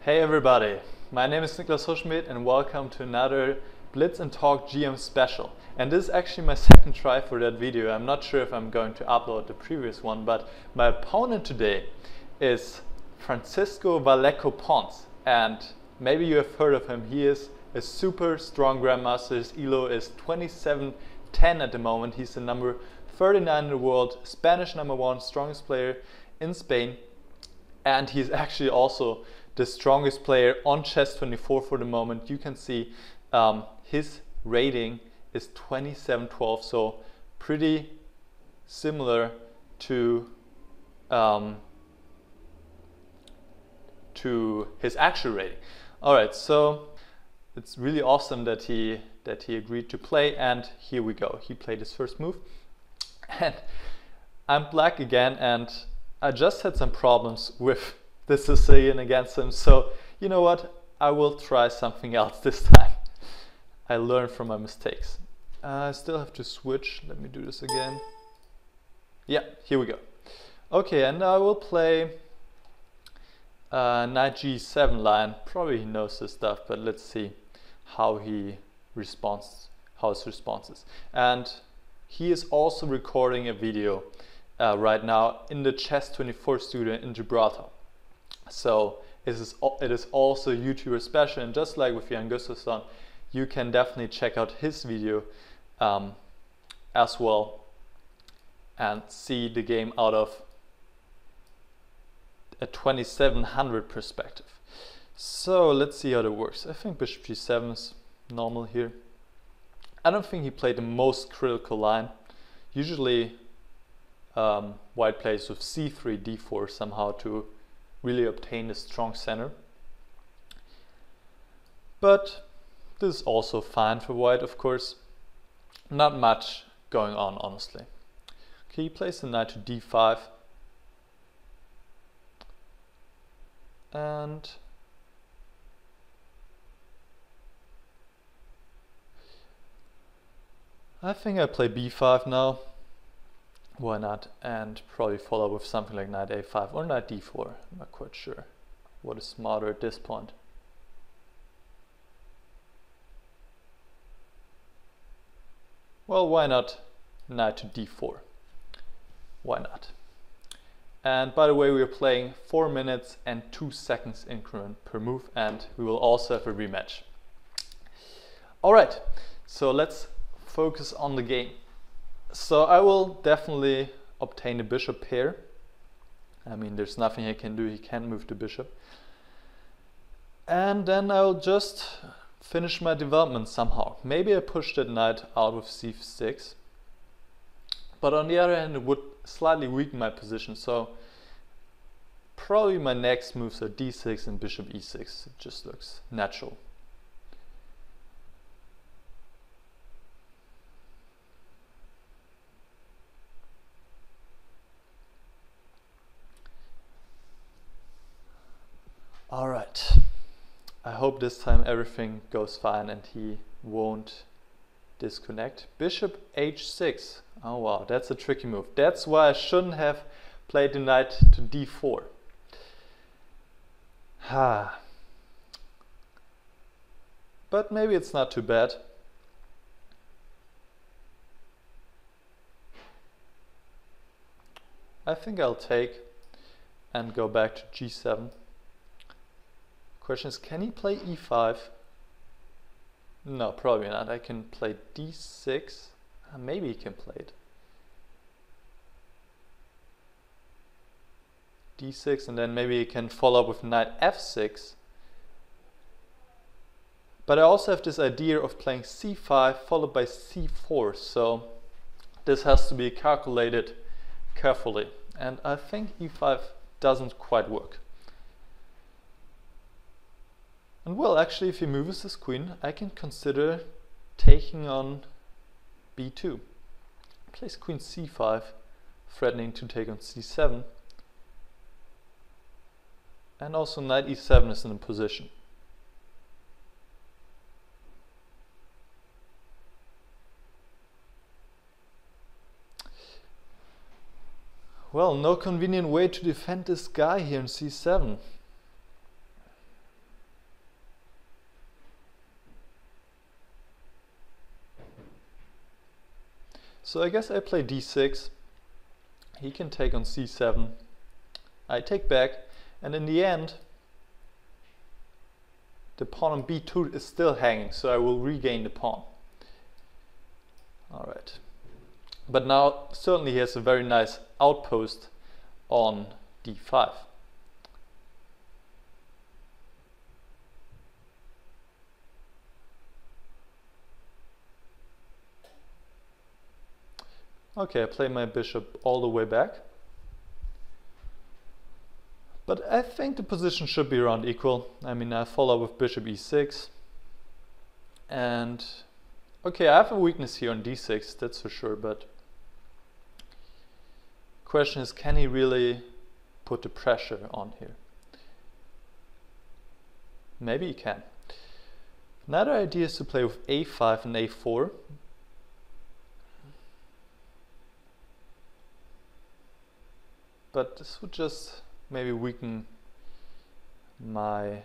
Hey everybody, my name is Niclas Huschenbeth and welcome to another Blitz and Talk GM special. And this is actually my second try for that video. I'm not sure if I'm going to upload the previous one, but my opponent today is Francisco Vallejo Pons. And maybe you have heard of him. He is a super strong Grandmaster. His ELO is 2710 at the moment. He's the number 39 in the world, Spanish #1, strongest player in Spain. And he's actually also the strongest player on Chess24 for the moment. You can see his rating is 2712, so pretty similar to his actual rating. All right, so it's really awesome that he agreed to play, and here we go. He played his first move, and I'm black again, and I just had some problems with the Sicilian against him, so you know what, I will try something else this time. I learned from my mistakes. I still have to switch. Let me do this again. Yeah, here we go. Okay, and I will play knight g7 line. Probably he knows this stuff, but let's see how he responds, how his response is. And he is also recording a video right now in the Chess24 studio in Gibraltar. So it is also YouTuber special, and just like with Jan Gustafsson, you can definitely check out his video as well and see the game out of a 2700 perspective. So let's see how that works. I think bishop g7 is normal here. I don't think he played the most critical line. Usually white plays with c3, d4 somehow to really obtain a strong center. But this is also fine for white, of course. Not much going on, honestly. Okay, he plays the knight to d5. And I think I play b5 now. Why not? And probably follow with something like knight a5 or knight d4. I'm not quite sure what is smarter at this point. Well, why not knight to d4? Why not? And by the way, we are playing 4 minutes and 2 seconds increment per move, and we will also have a rematch. Alright, so let's focus on the game. So I will definitely obtain a bishop pair. I mean, there's nothing he can do, he can't move the bishop. And then I'll just finish my development somehow. Maybe I push that knight out with c6. But on the other hand, it would slightly weaken my position. So probably my next moves are d6 and bishop e6. It just looks natural. Alright, I hope this time everything goes fine and he won't disconnect. Bishop h6, oh wow, that's a tricky move. That's why I shouldn't have played the knight to d4. But maybe it's not too bad. I think I'll take and go back to g7. Question is, can he play e5? No, probably not. I can play d6. Maybe he can play it. d6, and then maybe he can follow up with knight f6. But I also have this idea of playing c5 followed by c4. So this has to be calculated carefully. And I think e5 doesn't quite work. And well, actually, if he moves his queen, I can consider taking on b2. Plays queen c5, threatening to take on c7. And also knight e7 is in a position. Well, no convenient way to defend this guy here in c7. So I guess I play d6. He can take on c7. I take back, and in the end, the pawn on b2 is still hanging, so I will regain the pawn. Alright. But now, certainly he has a very nice outpost on d5. Okay, I play my bishop all the way back. But I think the position should be around equal. I mean, I follow with bishop e6. And okay, I have a weakness here on d6, that's for sure, but question is, can he really put the pressure on here? Maybe he can. Another idea is to play with a5 and a4. But this would just maybe weaken my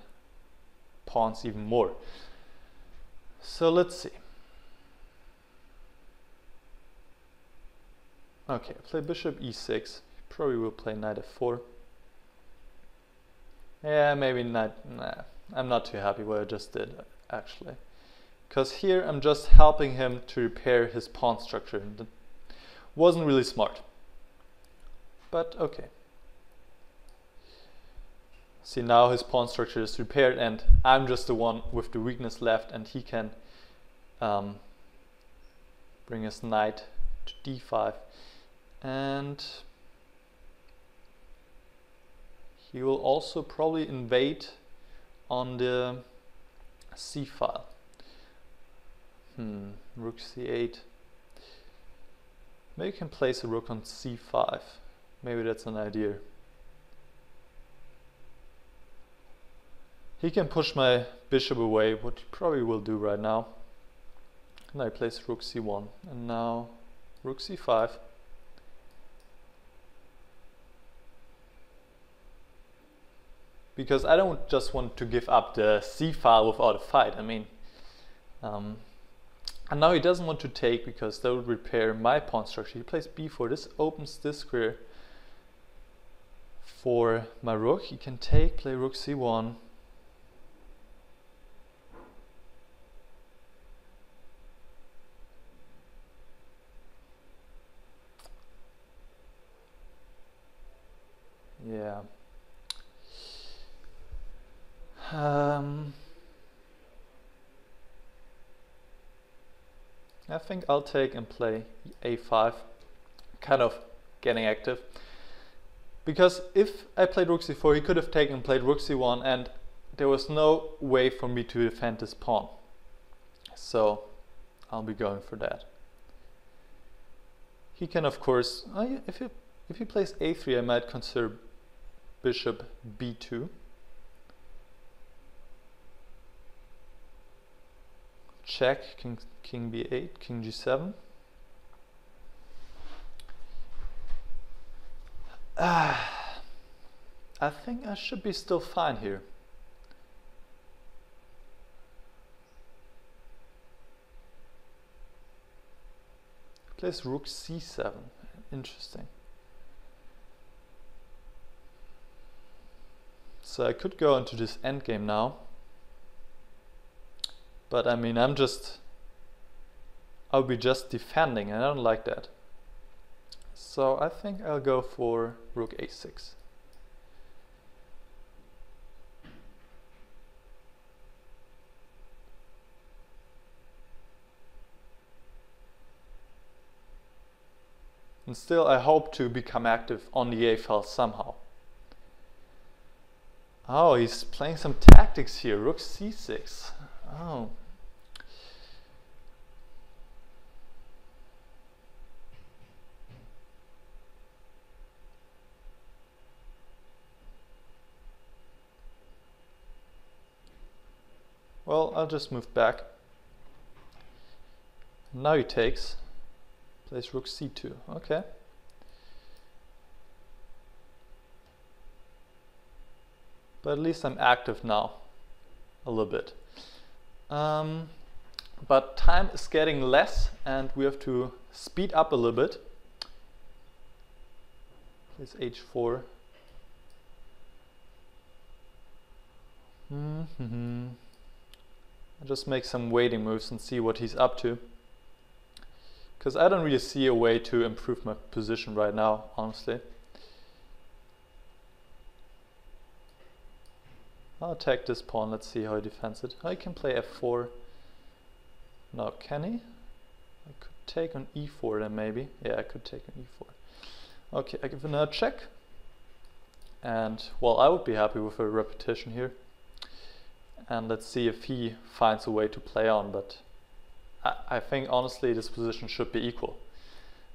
pawns even more. So let's see. Okay, play bishop e6. Probably will play knight f4. Yeah, maybe knight. Nah, I'm not too happy what I just did, actually. Because here I'm just helping him to repair his pawn structure. That wasn't really smart. But okay. See, now his pawn structure is repaired and I'm just the one with the weakness left, and he can bring his knight to d5, and he will also probably invade on the c file. Rook c8. Maybe you can place a rook on c5. Maybe that's an idea. He can push my bishop away, what he probably will do right now. And I place rook c1, and now rook c5. Because I don't just want to give up the c file without a fight. I mean, and now he doesn't want to take because that would repair my pawn structure. He plays b4. This opens this square for my rook. He can take, play rook c1. Yeah. I think I'll take and play a5, kind of getting active. Because if I played rook c4, he could have taken and played rook c1, and there was no way for me to defend this pawn. So I'll be going for that. He can, of course, if he plays a3, I might consider bishop b2. Check, king b8, king g7. I think I should be still fine here. Plays rook c7. Interesting. So I could go into this endgame now. But I mean, I'll be just defending, and I don't like that. So I think I'll go for rook a6. And still I hope to become active on the a file somehow. Oh, he's playing some tactics here. Rook c6. Oh. Well, I'll just move back. Now he takes. Plays rook c2. Okay. But at least I'm active now. A little bit. but time is getting less and we have to speed up a little bit. Here's h4. I'll just make some waiting moves and see what he's up to, because I don't really see a way to improve my position right now, honestly. I'll attack this pawn, let's see how he defends it. Oh, he can play f4. No, can he? I could take on e4 then maybe. Yeah, I could take on e4. Okay, I give another check. And, well, I would be happy with a repetition here. And let's see if he finds a way to play on, but I think honestly this position should be equal.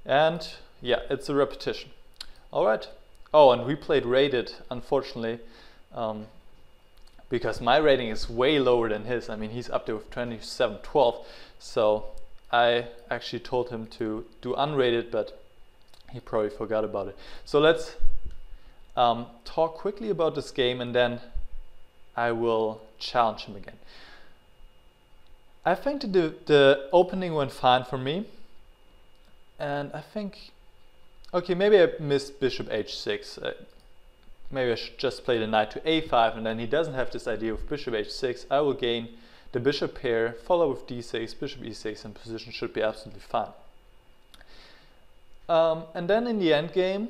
And yeah, it's a repetition. Alright. Oh, and we played rated, unfortunately, because my rating is way lower than his. I mean, he's up there with 27-12, so I actually told him to do unrated, but he probably forgot about it. So let's talk quickly about this game and then I will challenge him again. I think the opening went fine for me, and I think, okay, maybe I missed bishop h6. Maybe I should just play the knight to a5, and then he doesn't have this idea of bishop h6. I will gain the bishop pair, follow with d6, bishop e6, and position should be absolutely fine. And then in the end game,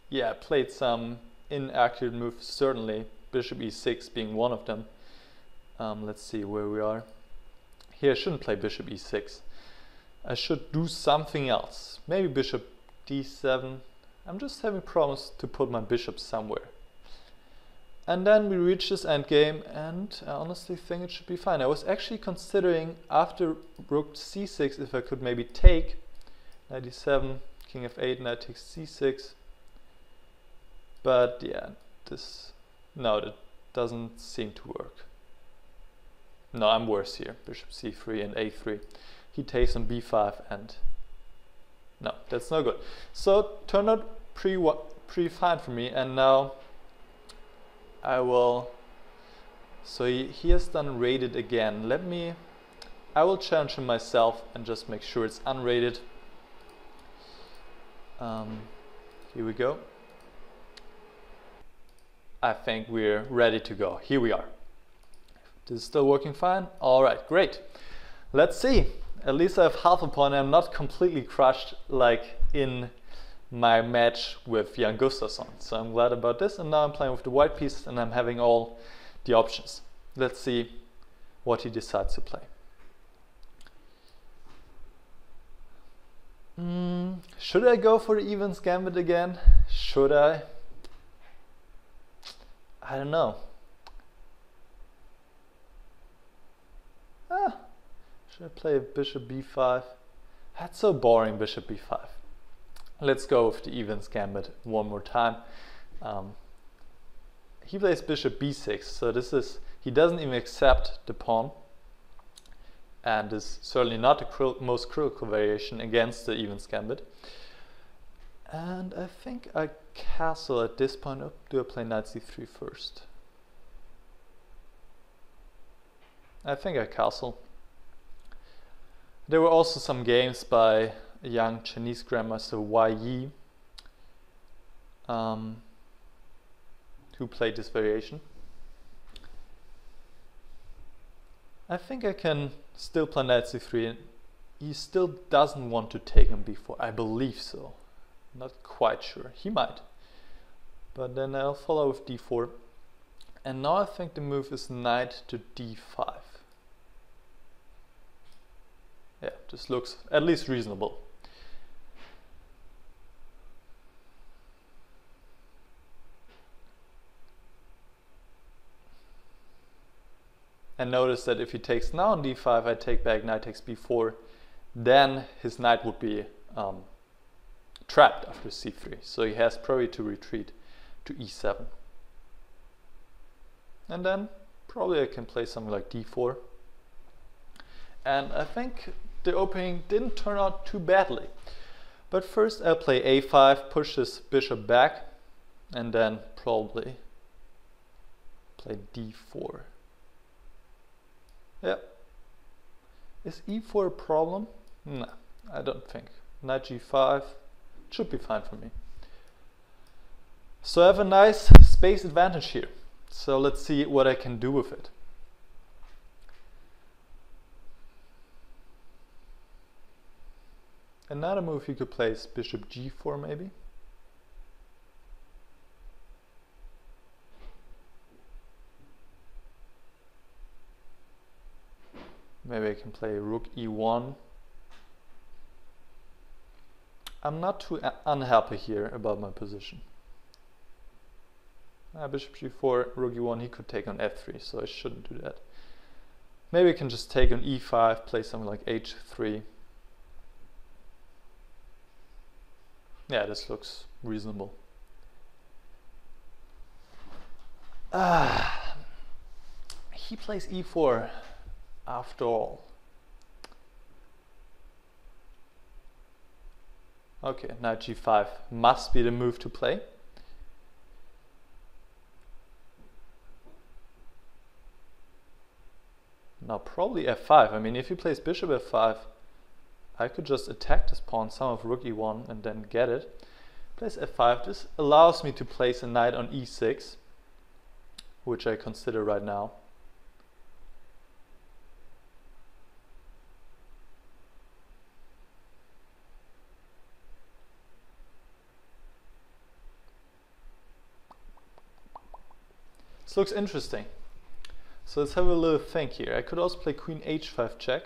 yeah, I played some inaccurate moves, certainly, bishop e6 being one of them. Let's see where we are. Here I shouldn't play bishop e6. I should do something else. Maybe bishop d7. I'm just having problems to put my bishop somewhere. And then we reach this endgame, and I honestly think it should be fine. I was actually considering after rook c6 if I could maybe take knight d7, king f8, knight takes c6. But yeah, no, that doesn't seem to work. No, I'm worse here. Bishop c3 and a3. He takes on b5 and no, that's no good. So turned out pretty fine for me, and now I will. So he has done rated again. I will challenge him myself and just make sure it's unrated. Here we go. I think we're ready to go. Here we are. This is still working fine. All right, great. Let's see. At least I have half a point. I'm not completely crushed like in my match with Jan Gustafsson. So I'm glad about this. And now I'm playing with the white pieces and I'm having all the options. Let's see what he decides to play. Should I go for the evens gambit again? Should I? I don't know. Should I play bishop b5? That's so boring, bishop b5. Let's go with the evens gambit one more time. He plays bishop b6, so he doesn't even accept the pawn. And is certainly not the most critical variation against the evens gambit. And I think I castle at this point. Oh, do I play knight c3 first? I think I castle. There were also some games by a young Chinese grandmaster Yi who played this variation. I think I can still play knight c3, and he still doesn't want to take on b4. I believe so. Not quite sure. He might. But then I'll follow with d4. And now I think the move is knight to d5. Yeah, this looks at least reasonable. And notice that if he takes now on d5, I take back knight takes b4, then his knight would be trapped after c3. So he has probably to retreat to e7. And then probably I can play something like d4. And I think the opening didn't turn out too badly. But first I'll play a5, push this bishop back, and then probably play d4. Yeah. Is e4 a problem? No, I don't think. Knight g5 should be fine for me. So I have a nice space advantage here. So let's see what I can do with it. Another move you could play is bishop g4 maybe. Maybe I can play rook e1. I'm not too unhappy here about my position. Bishop g4, rook e1, he could take on f3, so I shouldn't do that. Maybe I can just take on e5, play something like h3. Yeah, this looks reasonable. He plays e4 after all. Okay, knight g5 must be the move to play. Now probably f5. I mean, if he plays bishop f5, I could just attack this pawn, some of rook e1, and then get it. Plays f5. This allows me to place a knight on e6, which I consider right now. This looks interesting. So let's have a little think here. I could also play queen h5 check.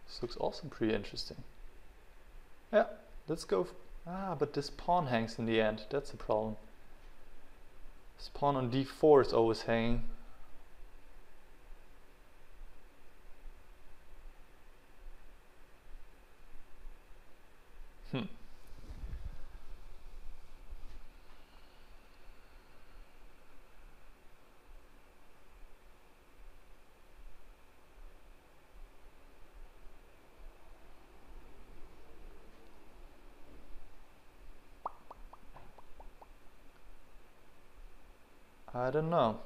This looks also pretty interesting. Yeah, let's go. But this pawn hangs in the end. That's a problem. This pawn on d4 is always hanging. I don't know.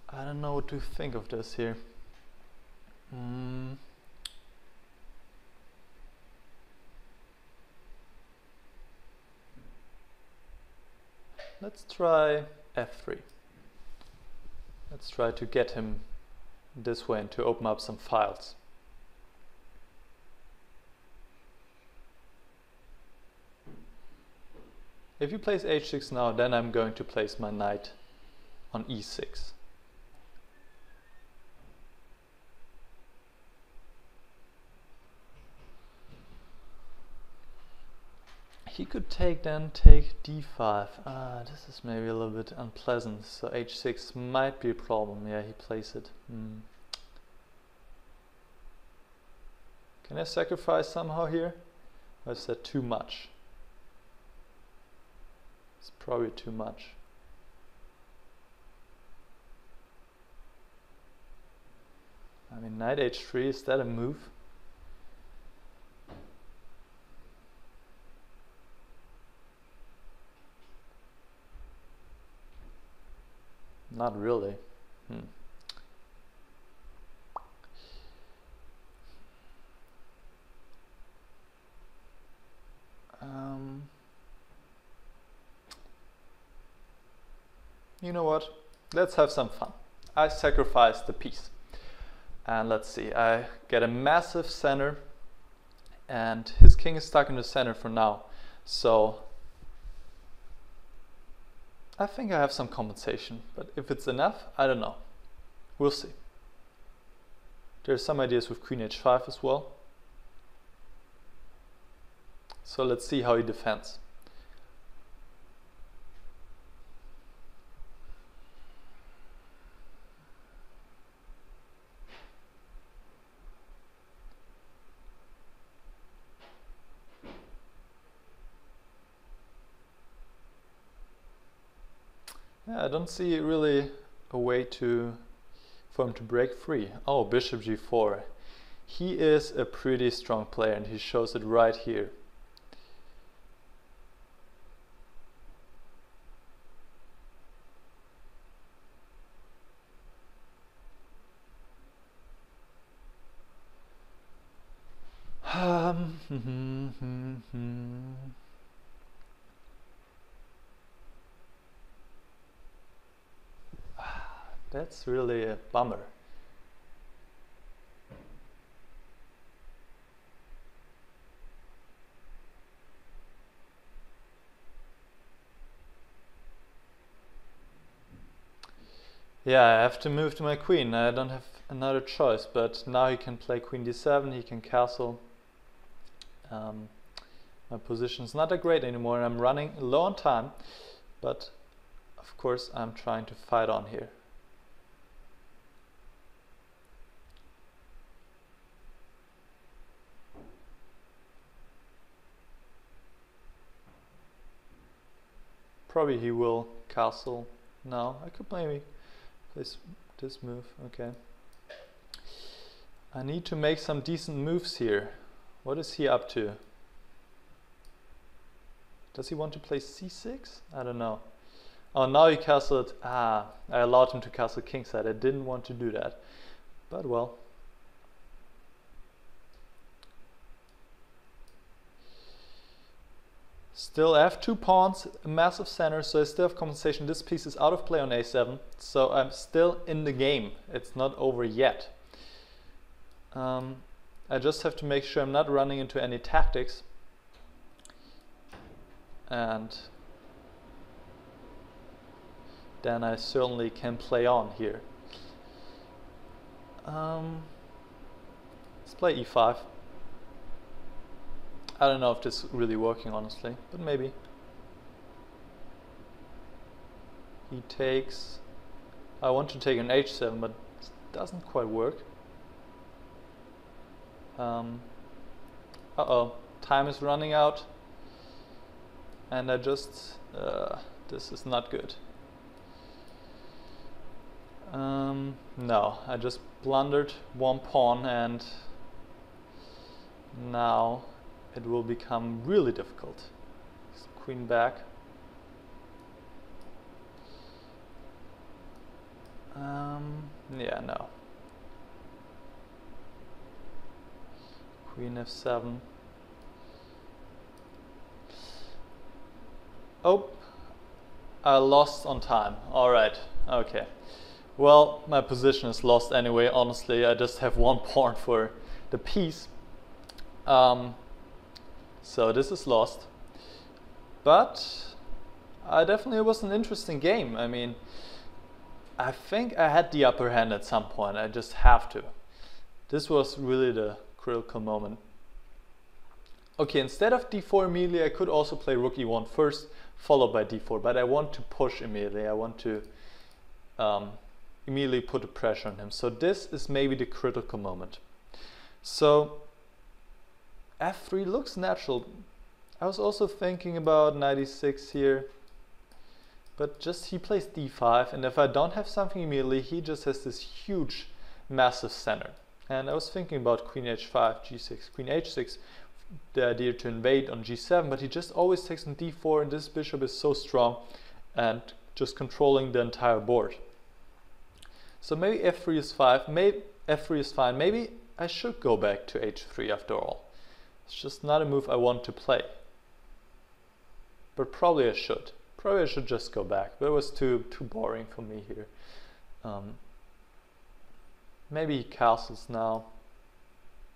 I don't know what to think of this here. Let's try f3. Let's try to get him this way and to open up some files. If he plays h6 now, then I'm going to place my knight on e6. He could take d5. This is maybe a little bit unpleasant, so h6 might be a problem. Yeah, he plays it. Can I sacrifice somehow here? Or is that too much? It's probably too much. I mean, knight h3, is that a move? Not really. You know what? Let's have some fun. I sacrifice the piece. And let's see, I get a massive center and his king is stuck in the center for now. So I think I have some compensation, but if it's enough, I don't know. We'll see. There's some ideas with queen h5 as well. So let's see how he defends. Yeah, I don't see really a way for him to break free. Oh, bishop g4. He is a pretty strong player and he shows it right here. That's really a bummer. Yeah, I have to move to my queen. I don't have another choice, but now he can play queen d7, he can castle. My position's not that great anymore, and I'm running low on time, but of course I'm trying to fight on here. Probably he will castle now. I could maybe place this move. Okay. I need to make some decent moves here. What is he up to? Does he want to play c6? I don't know. Oh, now he castled. I allowed him to castle kingside. I didn't want to do that. But well. Still, I have 2 pawns, a massive center, so I still have compensation. This piece is out of play on a7, so I'm still in the game. It's not over yet. I just have to make sure I'm not running into any tactics. And then I certainly can play on here. Let's play e5. I don't know if this is really working, honestly, but maybe. He takes... I want to take an h7, but it doesn't quite work. Uh-oh, time is running out. And I just... this is not good. No, I just blundered 1 pawn, and now it will become really difficult. Queen back. Yeah, no. Queen f7. Oh, I lost on time. Alright, okay. Well, my position is lost anyway, honestly. I just have 1 pawn for the piece. So this is lost. But it was an interesting game. I mean, I think I had the upper hand at some point. I just have to. This was really the critical moment. Okay, instead of d4 immediately, I could also play rook e1 first, followed by d4. But I want to push immediately. I want to immediately put the pressure on him. So this is maybe the critical moment. So f3 looks natural. I was also thinking about knight e6 here, but just he plays d5, and if I don't have something immediately, he just has this huge, massive center. And I was thinking about queen h5, g6, queen h6, the idea to invade on g7, but he just always takes on d4, and this bishop is so strong and just controlling the entire board. So maybe f3 is f3 is fine. Maybe I should go back to h3 after all. It's just not a move I want to play. But probably I should. Probably I should just go back. But it was too boring for me here. Maybe he castles now.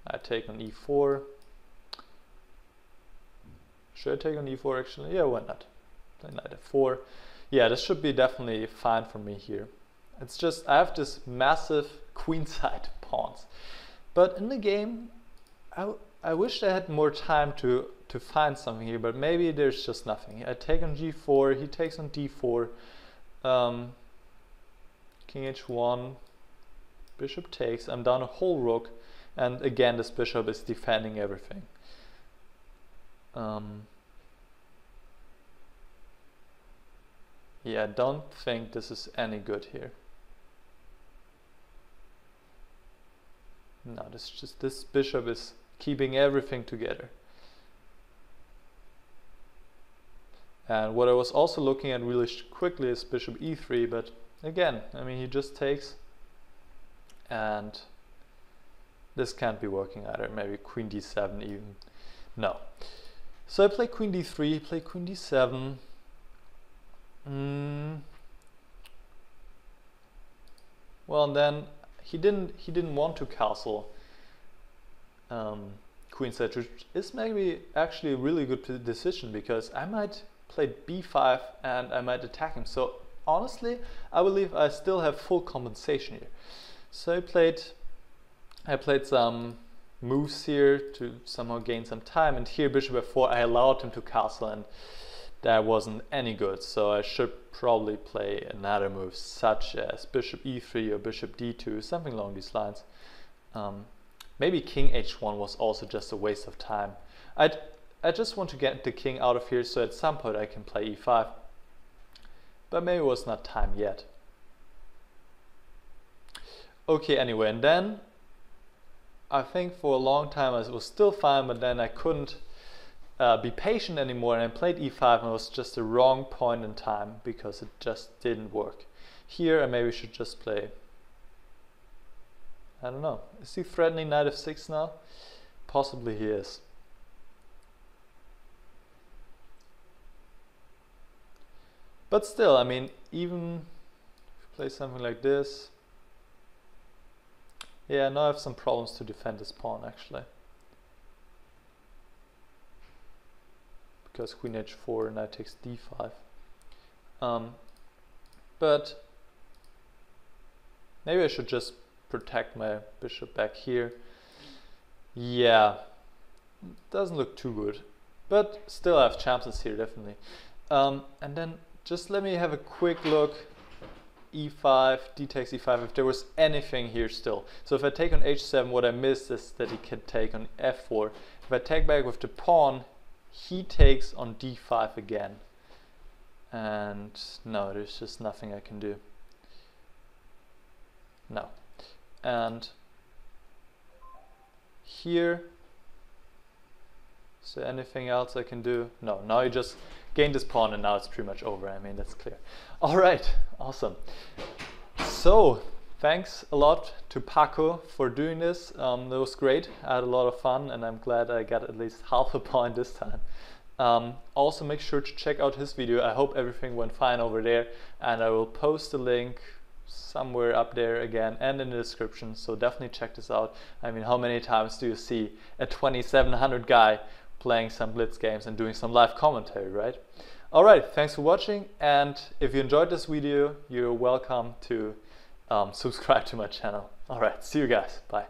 I take on e4. Should I take on e4 actually? Yeah, why not? Play knight f4. Yeah, this should be definitely fine for me here. It's just I have this massive queenside pawns. But in the game, I wish I had more time to find something here, but maybe there's just nothing. I take on g4, he takes on d4, king h1, bishop takes, I'm down a whole rook, and again this bishop is defending everything. Yeah, I don't think this is any good here. No, this bishop is keeping everything together. And what I was also looking at really quickly is bishop e3, but again, I mean, he just takes, and this can't be working either. Maybe queen d7 even. No. So I play queen d3, play queen d7. Well, and then he didn't want to castle queenside, which is maybe actually a really good decision, because I might play b5 and I might attack him. So honestly, I believe I still have full compensation here. So I played some moves here to somehow gain some time, and here bishop f4 I allowed him to castle, and that wasn't any good. So I should probably play another move such as bishop e3 or bishop d2, something along these lines. Maybe king h1 was also just a waste of time. I just want to get the king out of here, so at some point I can play e5, but maybe it was not time yet. Okay, anyway, and then I think for a long time I was still fine, but then I couldn't be patient anymore, and I played e5, and it was just the wrong point in time because it just didn't work. Here I maybe should just play, I don't know, is he threatening knight f6 now? Possibly he is. But still, I mean, even if you play something like this, yeah, now I have some problems to defend this pawn actually. Because queen h4 and knight takes d5. But maybe I should just protect my bishop back here. Yeah, doesn't look too good, but still I have chances here, definitely. And then just let me have a quick look. e5, d takes e5, if there was anything here still. So if I take on h7, what I missed is that he can take on f4. If I take back with the pawn, he takes on d5 again. And no, there's just nothing I can do. No. And here, is there anything else I can do? No, now you just gained this pawn and now it's pretty much over. I mean, that's clear. All right, awesome. So thanks a lot to Paco for doing this. That was great. I had a lot of fun, and I'm glad I got at least half a point this time. Also make sure to check out his video. I hope everything went fine over there, and I will post the link somewhere up there again and in the description, so definitely check this out. I mean, how many times do you see a 2700 guy playing some Blitz games and doing some live commentary, right? Alright, thanks for watching, and if you enjoyed this video, you're welcome to subscribe to my channel. Alright, see you guys, bye.